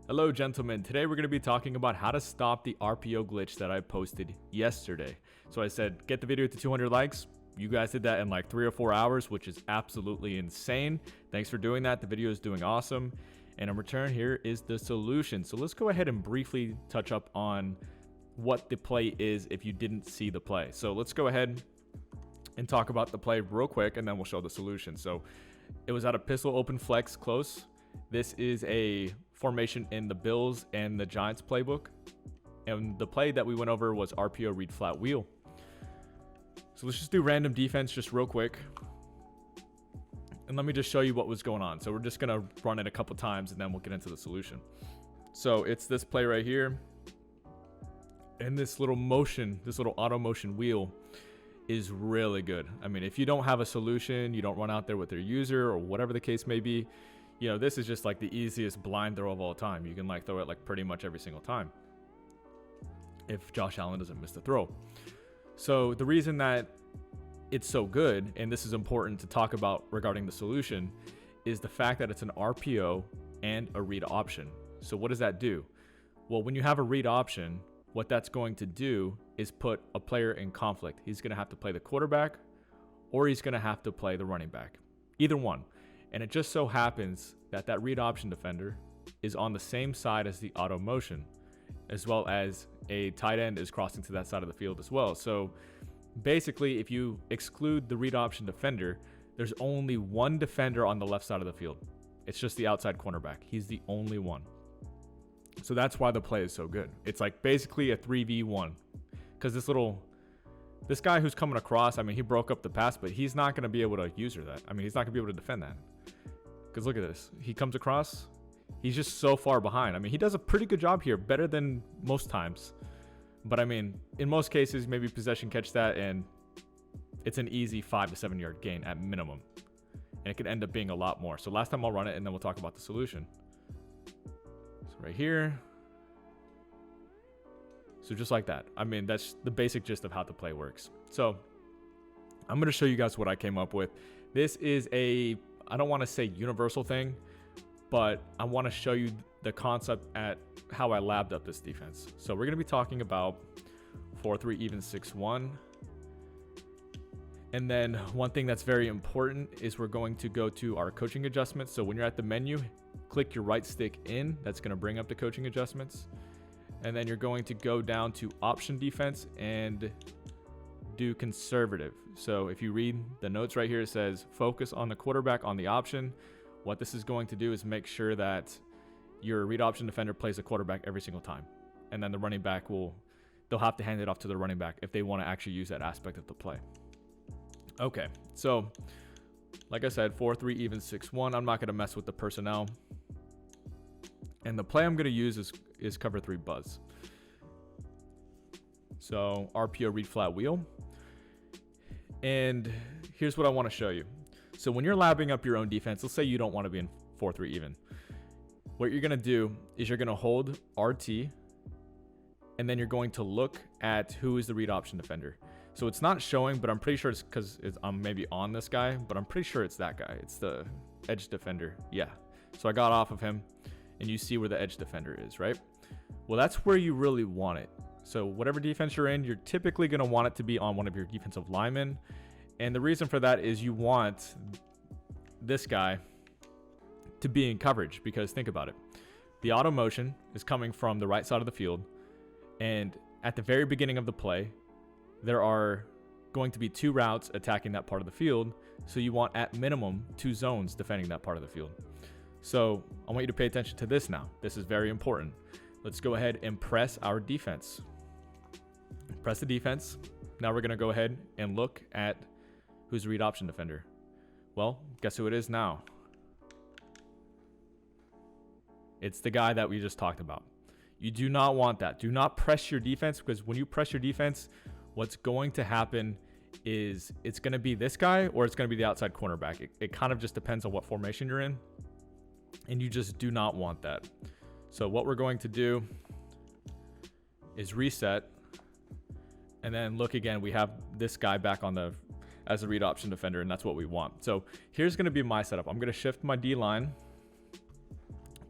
Hello gentlemen, today we're going to be talking about how to stop the RPO glitch that I posted yesterday. So I said get the video to 200 likes. You guys did that in like 3 or 4 hours, which is absolutely insane. Thanks for doing that. The video is doing awesome. And in return, here is the solution. So let's go ahead and briefly touch up on what the play is if you didn't see the play. So let's go ahead and talk about the play real quick, and then we'll show the solution. So it was at a pistol open flex close. This is a formation in the Bills and the Giants playbook. And the play that we went over was RPO Read Flat Wheel. So let's just do random defense just real quick. And let me just show you what was going on. So we're just going to run it a couple times and then we'll get into the solution. So it's this play right here. And this little motion, this little auto motion wheel is really good. I mean, if you don't have a solution, you don't run out there with your user or whatever the case may be, you know, this is just like the easiest blind throw of all time. You can like throw it like pretty much every single time if Josh Allen doesn't miss the throw. So the reason that it's so good, and this is important to talk about regarding the solution, is the fact that it's an RPO and a read option. So what does that do? Well, when you have a read option, what that's going to do is put a player in conflict. He's going to have to play the quarterback or he's going to have to play the running back. Either one. And it just so happens that that read option defender is on the same side as the auto motion, as well as a tight end is crossing to that side of the field as well. So basically, if you exclude the read option defender, there's only one defender on the left side of the field. It's just the outside cornerback. He's the only one. So that's why the play is so good. It's like basically a 3v1 because this guy who's coming across, I mean, he broke up the pass, but he's not going to be able to user that. I mean, he's not going to be able to defend that. Because look at this. He comes across. He's just so far behind. I mean, he does a pretty good job here, better than most times. But I mean, in most cases, maybe possession catch that, and it's an easy 5 to 7 yard gain at minimum. And it could end up being a lot more. So last time I'll run it, and then we'll talk about the solution. So right here. So just like that. I mean, that's the basic gist of how the play works. So I'm going to show you guys what I came up with. This is I don't want to say universal thing, but I want to show you the concept at how I labbed up this defense. So we're going to be talking about 4-3 even 6-1. And then one thing that's very important is we're going to go to our coaching adjustments. So when you're at the menu, click your right stick in. That's going to bring up the coaching adjustments. And then you're going to go down to option defense and do conservative. So if you read the notes right here, it says focus on the quarterback on the option. What this is going to do is make sure that your read option defender plays the quarterback every single time. And then the running back they'll have to hand it off to the running back if they want to actually use that aspect of the play. Okay, so like I said, 4-3 even 6-1. I'm not going to mess with the personnel. And the play I'm going to use is cover 3 buzz. So RPO read flat wheel. And here's what I want to show you. So when you're labbing up your own defense, let's say you don't want to be in 4-3 even. What you're going to do is you're going to hold RT, and then you're going to look at who is the read option defender. So it's not showing, but I'm pretty sure it's because I'm maybe on this guy, but I'm pretty sure it's that guy. It's the edge defender. Yeah. So I got off of him, and you see where the edge defender is, right? Well, that's where you really want it. So whatever defense you're in, you're typically going to want it to be on one of your defensive linemen. And the reason for that is you want this guy to be in coverage, because think about it. The auto motion is coming from the right side of the field. And at the very beginning of the play, there are going to be 2 routes attacking that part of the field. So you want at minimum 2 zones defending that part of the field. So I want you to pay attention to this now. This is very important. Let's go ahead and press our defense. Press the defense. Now we're going to go ahead and look at who's the read option defender. Well, guess who it is now? It's the guy that we just talked about. You do not want that. Do not press your defense, because when you press your defense, what's going to happen is it's going to be this guy or it's going to be the outside cornerback. It kind of just depends on what formation you're in. And you just do not want that. So what we're going to do is reset. And then look again, we have this guy back on as a read option defender, and that's what we want. So here's going to be my setup. I'm going to shift my D line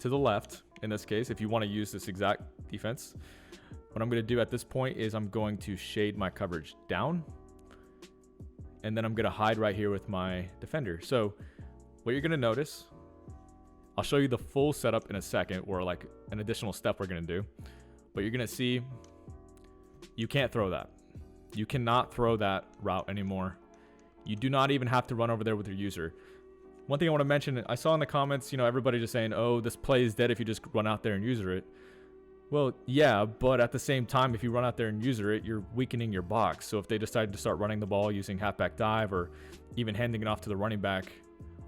to the left, in this case, if you want to use this exact defense. What I'm going to do at this point is I'm going to shade my coverage down, and then I'm going to hide right here with my defender. So what you're going to notice, I'll show you the full setup in a second, or like an additional step we're going to do, but you're going to see you can't throw that. You cannot throw that route anymore. You do not even have to run over there with your user. One thing I want to mention, I saw in the comments, everybody just saying, oh, this play is dead if you just run out there and user it. Well, yeah, but at the same time, if you run out there and user it, you're weakening your box. So if they decide to start running the ball using halfback dive, or even handing it off to the running back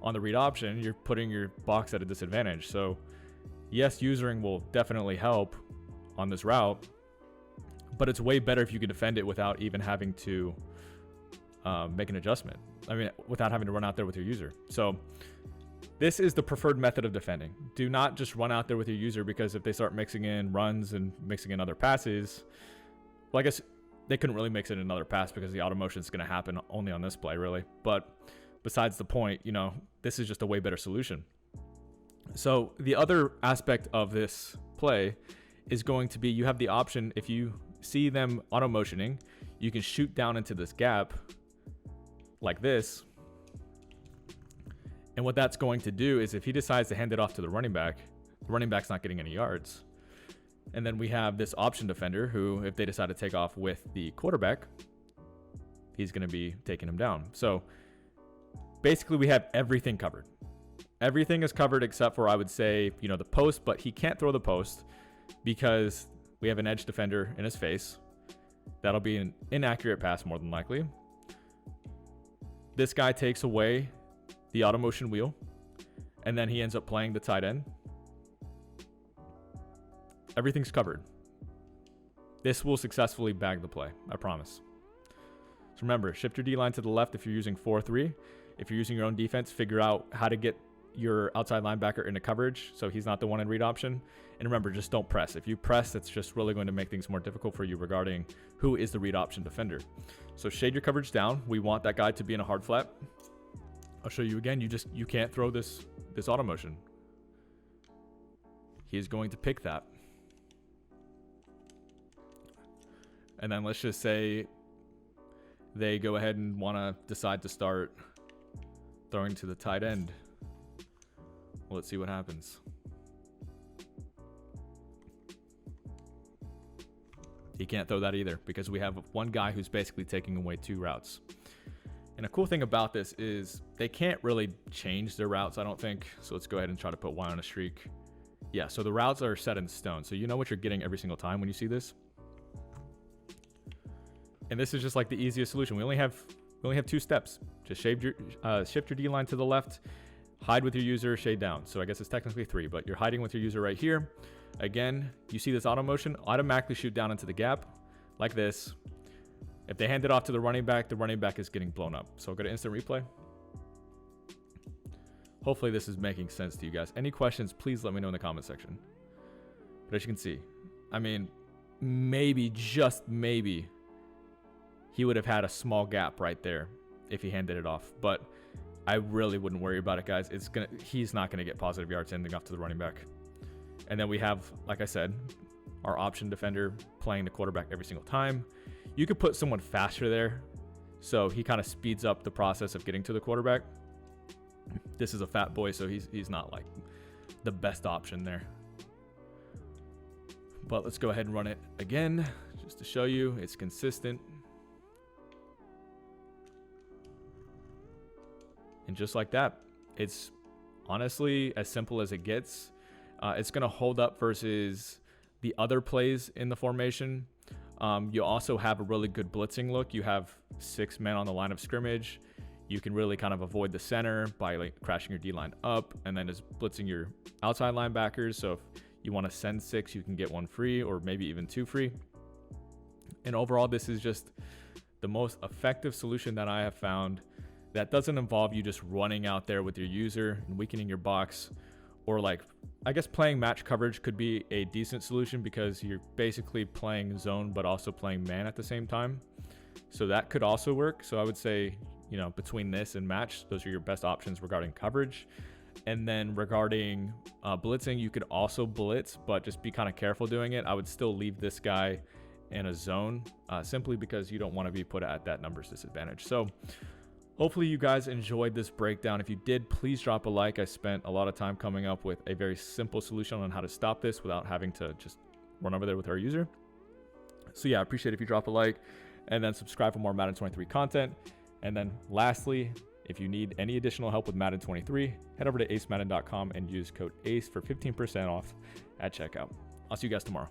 on the read option, you're putting your box at a disadvantage. So yes, usering will definitely help on this route, but it's way better if you can defend it without even having to make an adjustment. I mean, without having to run out there with your user. So this is the preferred method of defending. Do not just run out there with your user, because if they start mixing in runs and mixing in other passes, well, I guess they couldn't really mix in another pass because the auto motion is going to happen only on this play, really. But besides the point, this is just a way better solution. So the other aspect of this play is going to be, you have the option, if you see them auto motioning, you can shoot down into this gap like this. And what that's going to do is, if he decides to hand it off to the running back's not getting any yards. And then we have this option defender who, if they decide to take off with the quarterback, he's going to be taking him down. So basically we have everything covered. Everything is covered except for, I would say, the post, but he can't throw the post because we have an edge defender in his face. That'll be an inaccurate pass more than likely. This guy takes away the auto motion wheel, and then he ends up playing the tight end. Everything's covered. This will successfully bag the play, I promise. So remember, shift your D-line to the left if you're using 4-3. If you're using your own defense, figure out how to get your outside linebacker into coverage so he's not the one in read option. And remember, just don't press. If you press, it's just really going to make things more difficult for you regarding who is the read option defender. So shade your coverage down. We want that guy to be in a hard flat. I'll show you again. You can't throw this auto motion. He is going to pick that. And then let's just say they go ahead and want to decide to start throwing to the tight end. Well, let's see what happens. He can't throw that either because we have one guy who's basically taking away two routes. And a cool thing about this is they can't really change their routes, I don't think. So let's go ahead and try to put Y on a streak. Yeah, so the routes are set in stone. So you know what you're getting every single time when you see this. And this is just like the easiest solution. We only have 2 steps. Just shift your D line to the left, hide with your user, shade down. So I guess it's technically 3, but you're hiding with your user right here. Again, you see this auto motion, automatically shoot down into the gap like this. If they hand it off to the running back is getting blown up. So go to instant replay. Hopefully this is making sense to you guys. Any questions, please let me know in the comment section. But as you can see, I mean, maybe, just maybe, he would have had a small gap right there if he handed it off. But I really wouldn't worry about it, guys. He's not gonna get positive yards handing off to the running back. And then we have, like I said, our option defender playing the quarterback every single time. You could put someone faster there, so he kind of speeds up the process of getting to the quarterback. This is a fat boy, so he's not like the best option there. But let's go ahead and run it again, just to show you it's consistent. And just like that, it's honestly as simple as it gets. It's going to hold up versus the other plays in the formation. You also have a really good blitzing look. You have 6 men on the line of scrimmage. You can really kind of avoid the center by like crashing your D-line up and then just blitzing your outside linebackers. So if you want to send 6, you can get 1 free or maybe even 2 free. And overall, this is just the most effective solution that I have found that doesn't involve you just running out there with your user and weakening your box. Or like, I guess playing match coverage could be a decent solution because you're basically playing zone but also playing man at the same time. So that could also work. So I would say, between this and match, those are your best options regarding coverage. And then regarding blitzing, you could also blitz, but just be kind of careful doing it. I would still leave this guy in a zone simply because you don't want to be put at that numbers disadvantage. So hopefully you guys enjoyed this breakdown. If you did, please drop a like. I spent a lot of time coming up with a very simple solution on how to stop this without having to just run over there with our user. So yeah, I appreciate it if you drop a like and then subscribe for more Madden 23 content. And then lastly, if you need any additional help with Madden 23, head over to acemadden.com and use code ACE for 15% off at checkout. I'll see you guys tomorrow.